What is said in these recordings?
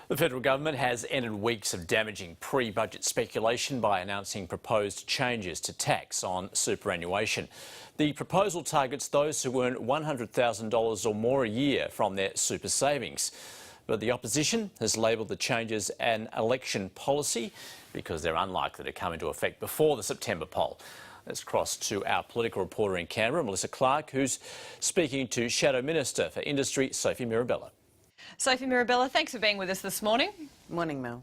The federal government has ended weeks of damaging pre-budget speculation by announcing proposed changes to tax on superannuation. The proposal targets those who earn $100,000 or more a year from their super savings. But the opposition has labelled the changes an election policy because they're unlikely to come into effect before the September poll. Let's cross to our political reporter in Canberra, Melissa Clark, who's speaking to Shadow Minister for Industry, Sophie Mirabella. Sophie Mirabella, thanks for being with us this morning. Morning, Mel.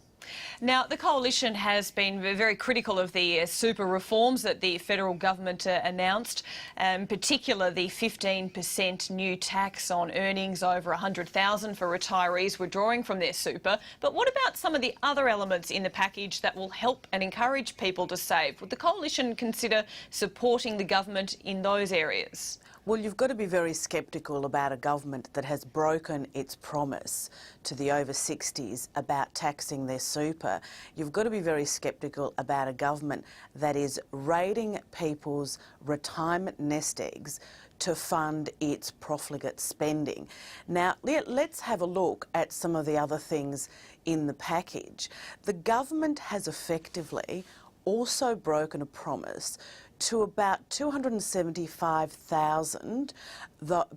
Now, the Coalition has been very critical of the super reforms that the federal government announced, in particular the 15% new tax on earnings over $100,000 for retirees withdrawing from their super. But what about some of the other elements in the package that will help and encourage people to save? Would the Coalition consider supporting the government in those areas? Well, you've got to be very sceptical about a government that has broken its promise to the over 60s about taxing their super. You've got to be very sceptical about a government that is raiding people's retirement nest eggs to fund its profligate spending. Now, let's have a look at some of the other things in the package. The government has effectively also broken a promise to about 275,000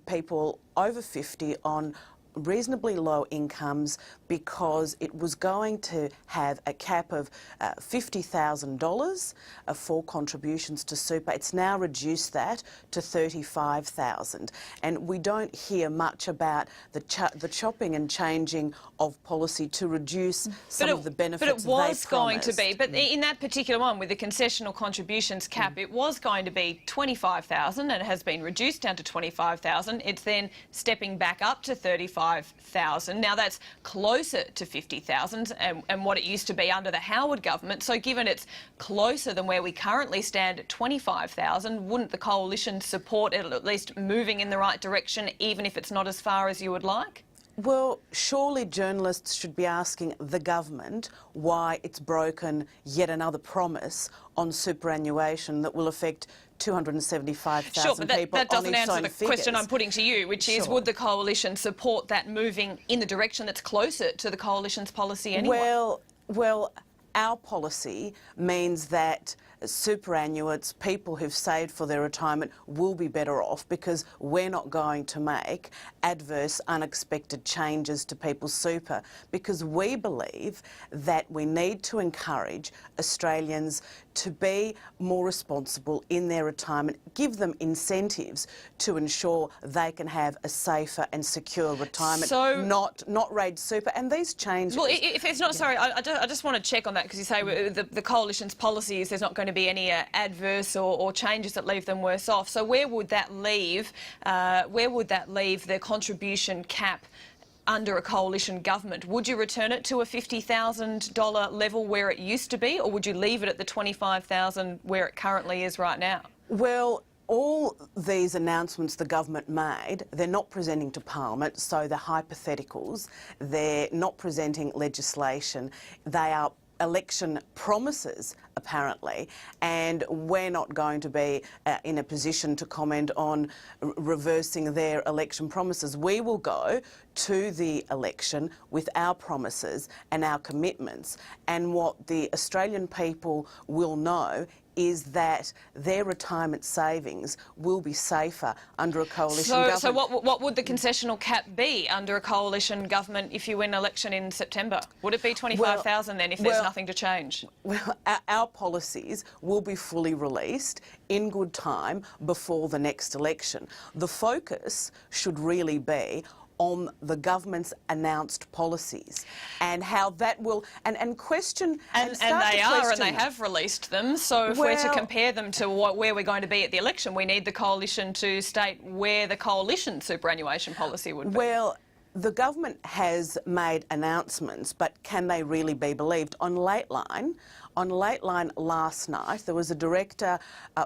people over 50 on reasonably low incomes, because it was going to have a cap of $50,000 for contributions to super. It's now reduced that to $35,000, and we don't hear much about the chopping and changing of policy to reduce some of the benefits. But it was going to be. But in that particular one, with the concessional contributions cap, it was going to be $25,000, and it has been reduced down to $25,000. It's then stepping back up to $35,000. Now that's closer to $50,000 and what it used to be under the Howard government. So given it's closer than where we currently stand at $25,000, wouldn't the Coalition support it at least moving in the right direction, even if it's not as far as you would like? Well, surely journalists should be asking the government why it's broken yet another promise on superannuation that will affect 275,000 sure, but people. That doesn't answer the figures. question I'm putting to you, which is, would the Coalition support that moving in the direction that's closer to the Coalition's policy anyway? Well, our policy means that superannuates, people who've saved for their retirement, will be better off, because we're not going to make adverse, unexpected changes to people's super, because we believe that we need to encourage Australians to be more responsible in their retirement, give them incentives to ensure they can have a safer and secure retirement, so, not raid super. And these changes... Well, if it's not, sorry, I just want to check on that, because you say the Coalition's policy is there's not going to be any adverse or changes that leave them worse off. So where would that leave? The contribution cap under a Coalition government? Would you return it to a $50,000 level where it used to be, or would you leave it at the $25,000 where it currently is right now? Well, all these announcements the government made, they're not presenting to Parliament, so they're hypotheticals. They're not presenting legislation. They are election promises, apparently, and we're not going to be in a position to comment on reversing their election promises. We will go to the election with our promises and our commitments, and what the Australian people will know is that their retirement savings will be safer under a Coalition government. So what would the concessional cap be under a Coalition government if you win election in September? Would it be 25,000 then if there's nothing to change? Well, our policies will be fully released in good time before the next election. The focus should really be on the government's announced policies and how that will and question and they have released them. So if we're to compare them to where we're going to be at the election, we need the Coalition to state where the Coalition superannuation policy would be. Well, the government has made announcements, but can they really be believed? On Lateline last night, there was a director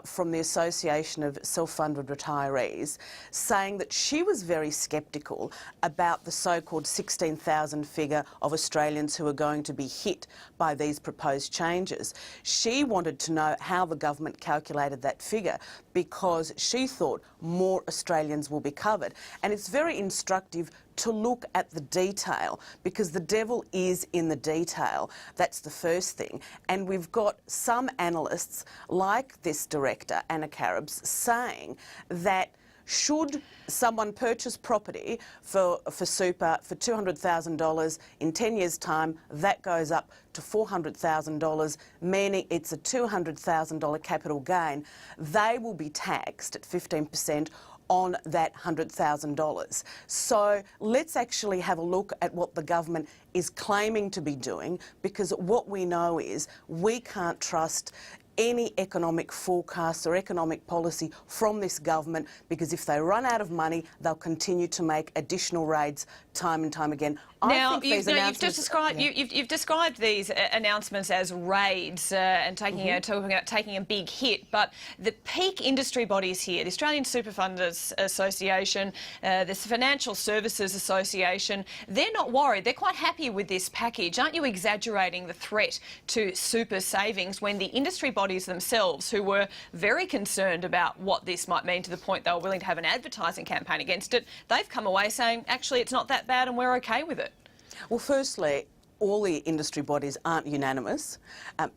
from the Association of Self-Funded Retirees saying that she was very sceptical about the so-called 16,000 figure of Australians who are going to be hit by these proposed changes. She wanted to know how the government calculated that figure, because she thought more Australians will be covered. And it's very instructive to look at the detail, because the devil is in the detail. That's the first thing. And we've got some analysts, like this director, Anna Caribs, saying that should someone purchase property for super for $200,000 in 10 years' time, that goes up to $400,000, meaning it's a $200,000 capital gain. They will be taxed at 15% on that $100,000. So let's actually have a look at what the government is claiming to be doing, because what we know is we can't trust any economic forecasts or economic policy from this government, because if they run out of money, they'll continue to make additional raids time and time again. Now, you've described these announcements as raids and talking about taking a big hit, but the peak industry bodies here, the Australian Super Funders Association, the Financial Services Association, they're not worried. They're quite happy with this package. Aren't you exaggerating the threat to super savings when the industry bodies themselves, who were very concerned about what this might mean to the point they were willing to have an advertising campaign against it, they've come away saying, actually, it's not that bad and we're okay with it? Well, firstly, all the industry bodies aren't unanimous.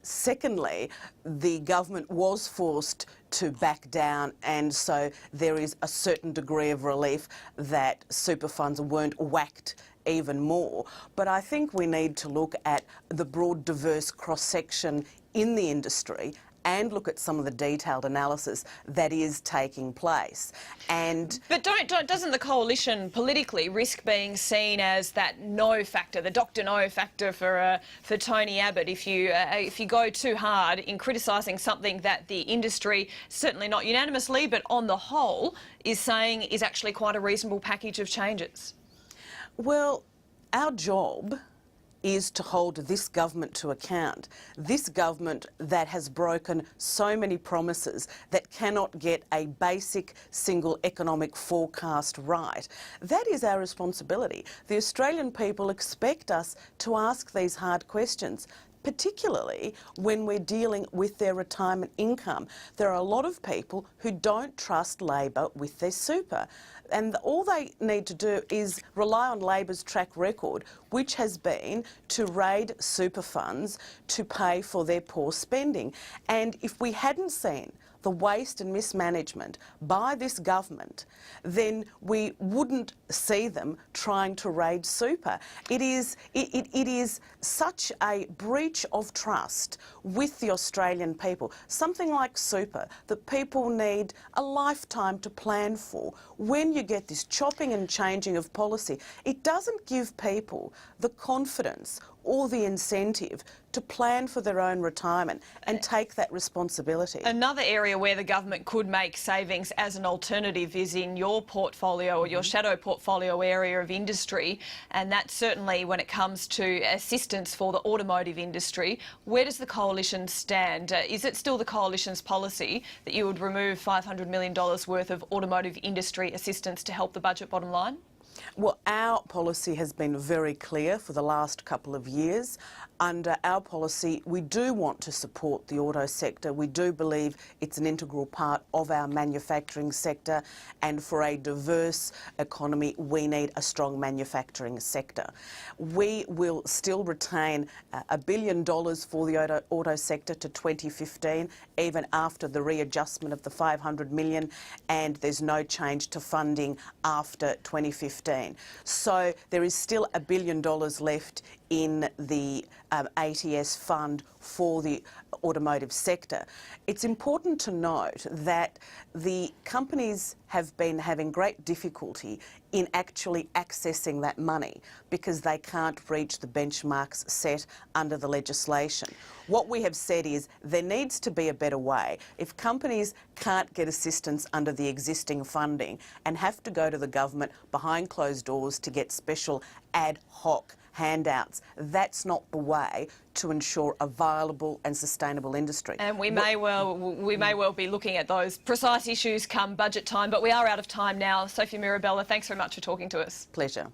Secondly, the government was forced to back down, and so there is a certain degree of relief that super funds weren't whacked even more. But I think we need to look at the broad, diverse cross-section in the industry and look at some of the detailed analysis that is taking place. But doesn't the coalition politically risk being seen as that no factor, the Dr. No factor for Tony Abbott, if you go too hard in criticising something that the industry, certainly not unanimously, but on the whole, is saying is actually quite a reasonable package of changes? Well, our job is to hold this government to account. This government that has broken so many promises, that cannot get a basic single economic forecast right. That is our responsibility. The Australian people expect us to ask these hard questions, particularly when we're dealing with their retirement income. There are a lot of people who don't trust Labor with their super. And all they need to do is rely on Labor's track record, which has been to raid super funds to pay for their poor spending. And if we hadn't seen the waste and mismanagement by this government, then we wouldn't see them trying to raid super. It is such a breach of trust with the Australian people. Something like super that people need a lifetime to plan for. When you get this chopping and changing of policy, it doesn't give people the confidence or the incentive to plan for their own retirement and take that responsibility. Another area where the government could make savings as an alternative is in your portfolio or your shadow portfolio area of industry, and that's certainly when it comes to assistance for the automotive industry. Where does the coalition stand? Is it still the coalition's policy that you would remove $500 million worth of automotive industry assistance to help the budget bottom line? Well, our policy has been very clear for the last couple of years. Under our policy, we do want to support the auto sector. We do believe it's an integral part of our manufacturing sector, and for a diverse economy, we need a strong manufacturing sector. We will still retain $1 billion for the auto sector to 2015, even after the readjustment of the $500 million, and there's no change to funding after 2015. So there is still $1 billion left in the ATS fund for the automotive sector. It's important to note that the companies have been having great difficulty in actually accessing that money because they can't reach the benchmarks set under the legislation. What we have said is there needs to be a better way. If companies can't get assistance under the existing funding and have to go to the government behind closed doors to get special ad hoc handouts, that's not the way to ensure a viable and sustainable industry. And we may well be looking at those precise issues come budget time, but we are out of time now. Sophie Mirabella, thanks very much for talking to us. Pleasure.